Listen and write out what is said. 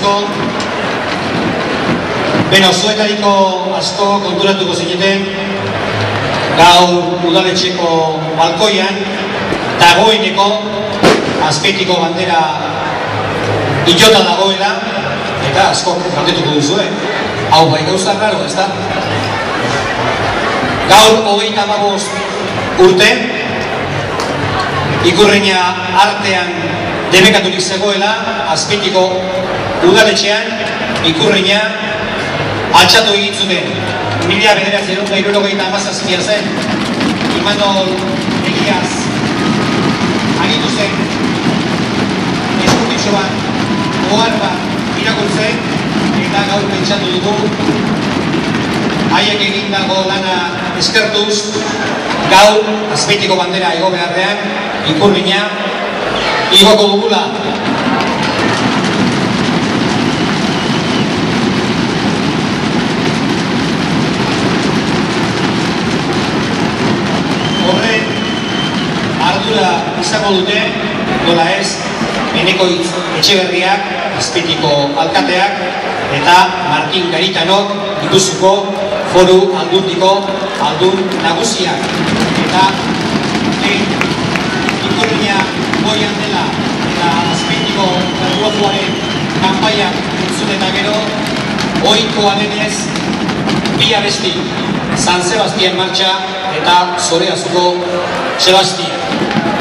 asko. Beno, zuetariko asko konturatuko zineten, gaur udaletxeko balkoian, dagoeneko Azpeitiko bandera itota dagoela, eta asko galdetuko duzue. Hau bai gauza raro, ez da? Gaur 35 urte, Ikurriña artean debekaturik zegoela, Azpeitiko udaletxean Ikurriña altxatu egin zuten. 1977 zen, Imanol Egiaz agitu zen, eskutitxo bat, ohar bat irakurtzen, eta gaur pentsatu dugu, haiek egindako lana eskertuz, gaur Azpeitiko bandera igo beharrean, Ikurriña igoko dugula. Horren ardura izango dute, nola ez, Enekoitz Etxeberriak, Azpeitiko alkateak, eta Martin Garitanok, Gipuzkoako Foru Aldundiko aldun nagusiak. Eta Ikurriña goian dela eta Azpeitiko erlojuaren kanpaiak entzun eta gero, ohikoa denez, bi abesti, San Sebastian martxa eta Zoreazuko Sebastian.